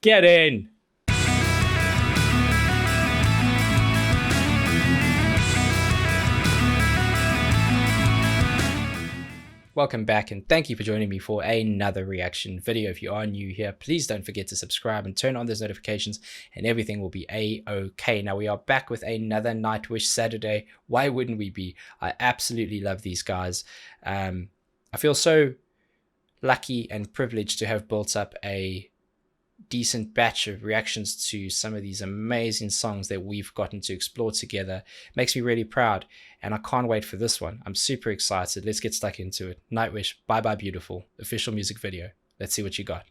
Get in! Welcome back and thank you for joining me for another reaction video. If you are new here, please don't forget to subscribe and turn on those notifications and everything will be a-okay. Now we are back with another Nightwish Saturday. Why wouldn't we be? I absolutely love these guys. I feel so lucky and privileged to have built up a decent batch of reactions to some of these amazing songs that we've gotten to explore together. Makes me really proud and I can't wait for this one. I'm super excited. Let's get stuck into it. Nightwish, Bye Bye Beautiful, official music video. Let's see what you got.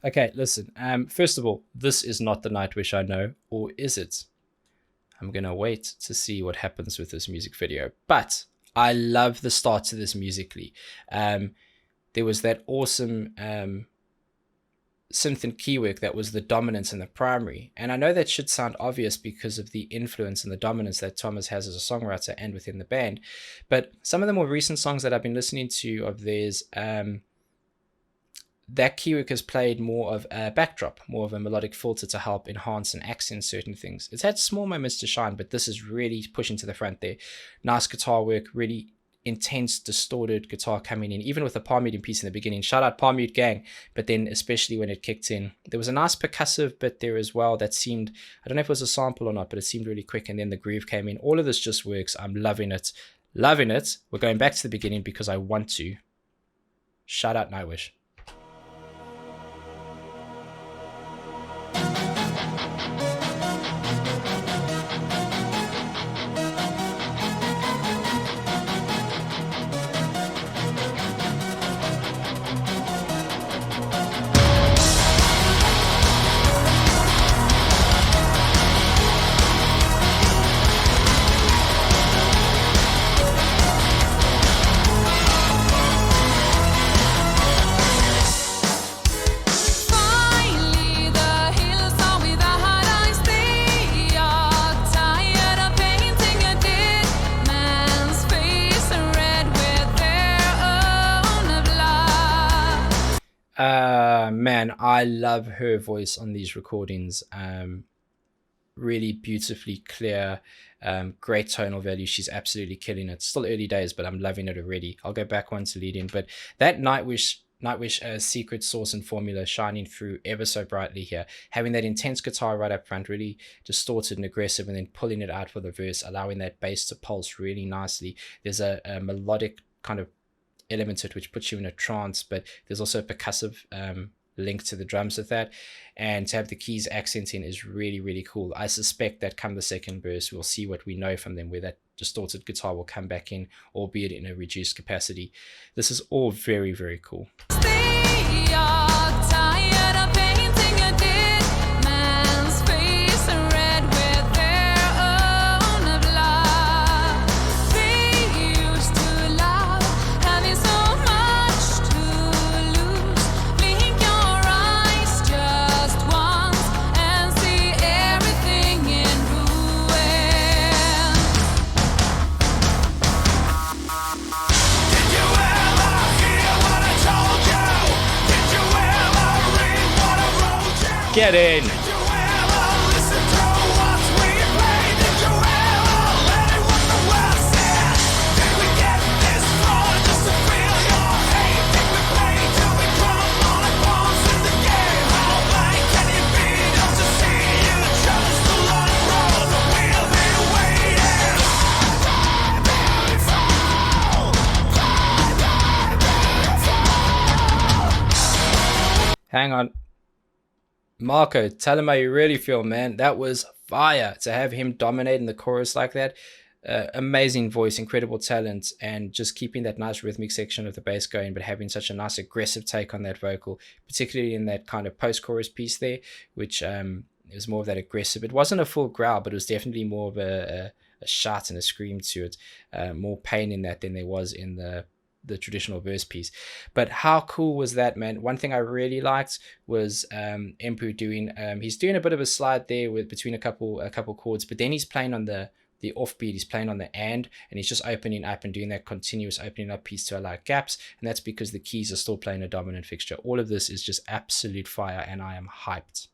Okay, listen, first of all, this is not the Nightwish I know, or is it? I'm gonna wait to see what happens with this music video, but I love the start to this musically. There was that awesome synth and key work that was the dominance in the primary, and I know that should sound obvious because of the influence and the dominance that Thomas has as a songwriter and within the band, but some of the more recent songs that I've been listening to of theirs, that keywork has played more of a backdrop, more of a melodic filter to help enhance and accent certain things. It's had small moments to shine, but this is really pushing to the front there. Nice guitar work, really intense, distorted guitar coming in, even with the palm muting piece in the beginning. Shout out palm mute gang, but then especially when it kicked in. There was a nice percussive bit there as well that seemed, I don't know if it was a sample or not, but it seemed really quick, and then the groove came in. All of this just works. I'm loving it. Loving it. We're going back to the beginning because I want to. Shout out Nightwish. Man, I love her voice on these recordings. Really beautifully clear, great tonal value. She's absolutely killing it. Still early days, but I'm loving it already. I'll go back one to lead in, but that Nightwish secret sauce and formula shining through ever so brightly here, having that intense guitar right up front, really distorted and aggressive, and then pulling it out for the verse, allowing that bass to pulse really nicely. There's a melodic kind of element to it which puts you in a trance, but there's also a percussive link to the drums with that, and to have the keys accenting is really, really cool. I suspect that come the second verse we'll see what we know from them, where that distorted guitar will come back in, albeit in a reduced capacity. This is all very, very cool. Get in! Hang on. Marco, tell him how you really feel, man. That was fire. To have him dominating the chorus like that, amazing voice, incredible talent, and just keeping that nice rhythmic section of the bass going, but having such a nice aggressive take on that vocal, particularly in that kind of post-chorus piece there, which is more of that aggressive. It wasn't a full growl, but it was definitely more of a shout and a scream to it, more pain in that than there was in the traditional verse piece. But how cool was that, man? One thing I really liked was Empu doing he's doing a bit of a slide there with between a couple chords, but then he's playing on the offbeat, he's playing on the and he's just opening up and doing that continuous opening up piece to allow gaps, and that's because the keys are still playing a dominant fixture. All of this is just absolute fire, and I am hyped.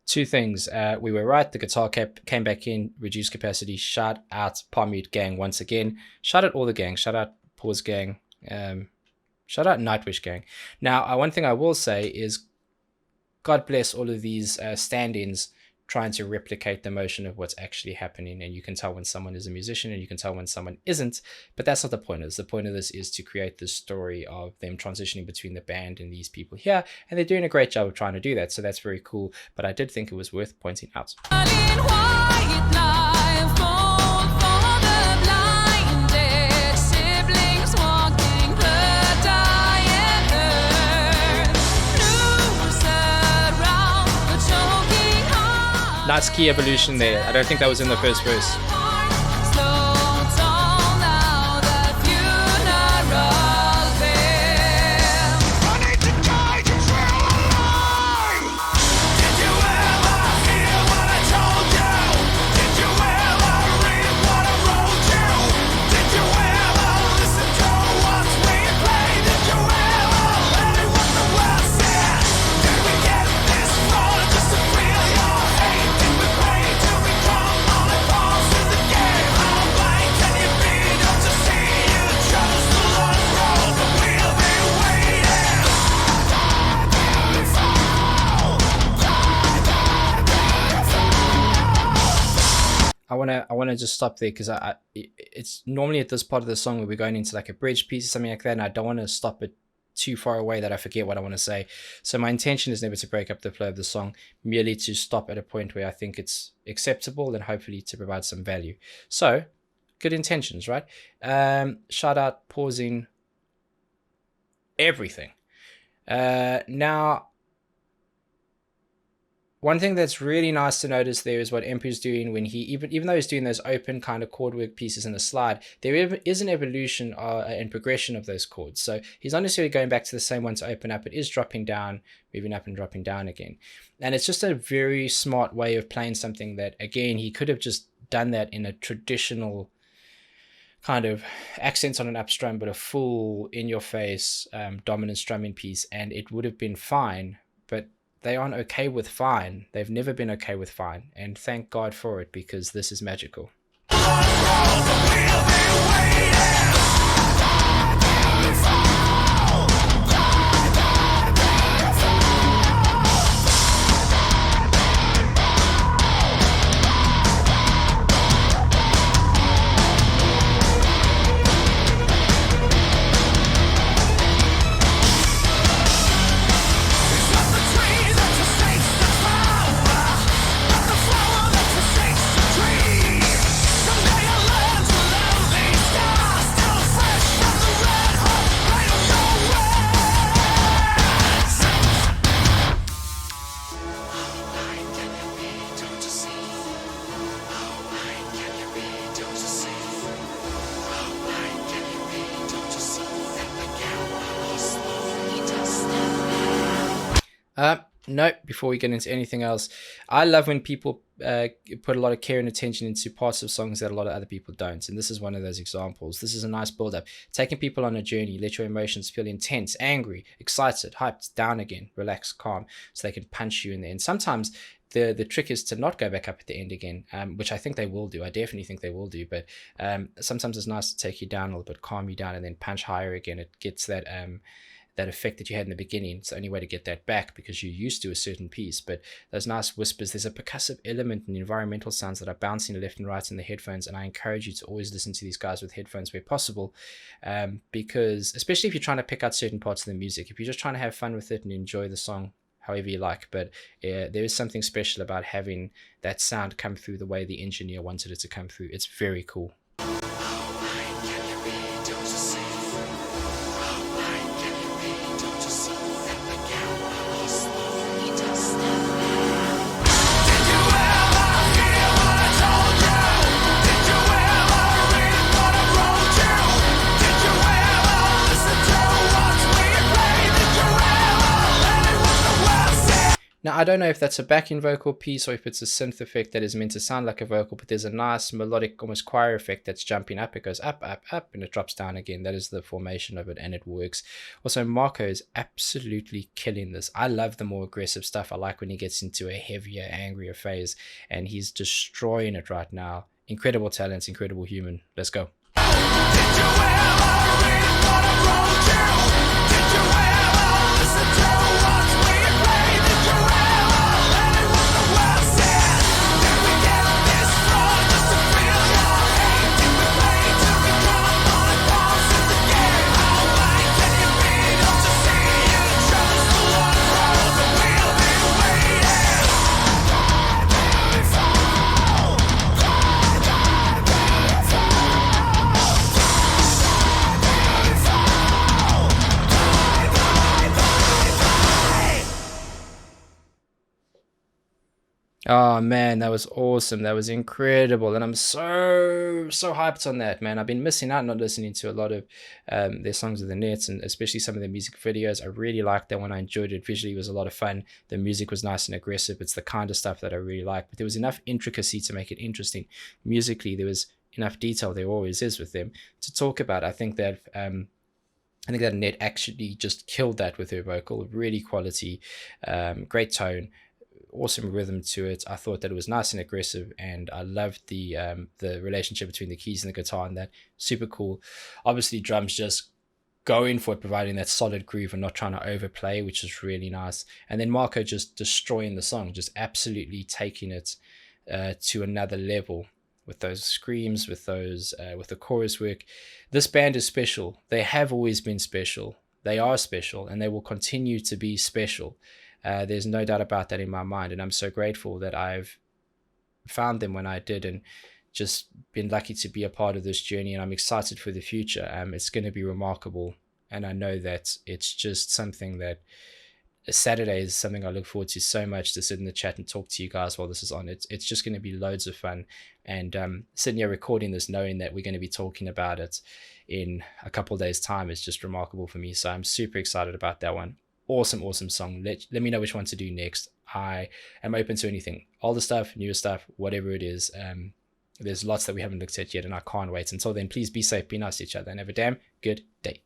Two things. We were right. The guitar came back in, reduced capacity. Shout out Palmute Gang once again. Shout out all the gang. Shout out Pause Gang. Shout out Nightwish Gang. Now, one thing I will say is God bless all of these stand-ins trying to replicate the motion of what's actually happening. And you can tell when someone is a musician and you can tell when someone isn't. But that's not the point of this. The point of this is to create this story of them transitioning between the band and these people here. And they're doing a great job of trying to do that. So that's very cool. But I did think it was worth pointing out. Nice key evolution there. I don't think that was in the first verse. I want to just stop there because it's normally at this part of the song where we're going into like a bridge piece or something like that, and I don't want to stop it too far away that I forget what I want to say. So my intention is never to break up the flow of the song, merely to stop at a point where I think it's acceptable and hopefully to provide some value. So good intentions, right? Shout out, pausing, everything. Now, one thing that's really nice to notice there is what Empu's doing when he, even though he's doing those open kind of chord work pieces in the slide, there is an evolution and progression of those chords. So he's not necessarily going back to the same one to open up. It is dropping down, moving up and dropping down again. And it's just a very smart way of playing something that, again, he could have just done that in a traditional kind of accents on an up strum, but a full in-your-face dominant strumming piece, and it would have been fine. But they aren't okay with fine. They've never been okay with fine. And thank God for it, because this is magical. No, before we get into anything else, I love when people put a lot of care and attention into parts of songs that a lot of other people don't. And this is one of those examples. This is a nice build up. Taking people on a journey, let your emotions feel intense, angry, excited, hyped, down again, relax, calm, so they can punch you in the end. Sometimes the trick is to not go back up at the end again, which I think they will do. I definitely think they will do. But sometimes it's nice to take you down a little bit, calm you down, and then punch higher again. It gets that effect that you had in the beginning. It's the only way to get that back because you're used to a certain piece. But those nice whispers, there's a percussive element and environmental sounds that are bouncing left and right in the headphones. And I encourage you to always listen to these guys with headphones where possible, because especially if you're trying to pick out certain parts of the music, if you're just trying to have fun with it and enjoy the song however you like. But there is something special about having that sound come through the way the engineer wanted it to come through. It's very cool. Now, I don't know if that's a backing vocal piece or if it's a synth effect that is meant to sound like a vocal, but there's a nice melodic, almost choir effect that's jumping up. It goes up, up, up, and it drops down again. That is the formation of it, and it works. Also, Marco is absolutely killing this. I love the more aggressive stuff. I like when he gets into a heavier, angrier phase, and he's destroying it right now. Incredible talent, incredible human. Let's go. Oh man, that was awesome. That was incredible. And I'm so hyped on that, man. I've been missing out not listening to a lot of their songs with Anette, and especially some of their music videos. I really liked that one. I enjoyed it. Visually, it was a lot of fun. The music was nice and aggressive. It's the kind of stuff that I really like. But there was enough intricacy to make it interesting. Musically, there was enough detail. There always is with them to talk about. I think that Anette actually just killed that with her vocal. Really quality, great tone, awesome rhythm to it. I thought that it was nice and aggressive, and I loved the relationship between the keys and the guitar, and that super cool. Obviously, drums just going for it, providing that solid groove and not trying to overplay, which is really nice. And then Marco just destroying the song, just absolutely taking it to another level with those screams, with those with the chorus work. This band is special. They have always been special. They are special, and they will continue to be special. There's no doubt about that in my mind, and I'm so grateful that I've found them when I did, and just been lucky to be a part of this journey. And I'm excited for the future. It's going to be remarkable, and I know that it's just something that Saturday is something I look forward to so much, to sit in the chat and talk to you guys while this is on. It's just going to be loads of fun, and sitting here recording this, knowing that we're going to be talking about it in a couple of days' time is just remarkable for me. So I'm super excited about that one. Awesome song. Let me know which one to do next. I am open to anything, older stuff, newer stuff, whatever it is. There's lots that we haven't looked at yet, and I can't wait. Until then, please be safe, be nice to each other, and have a damn good day.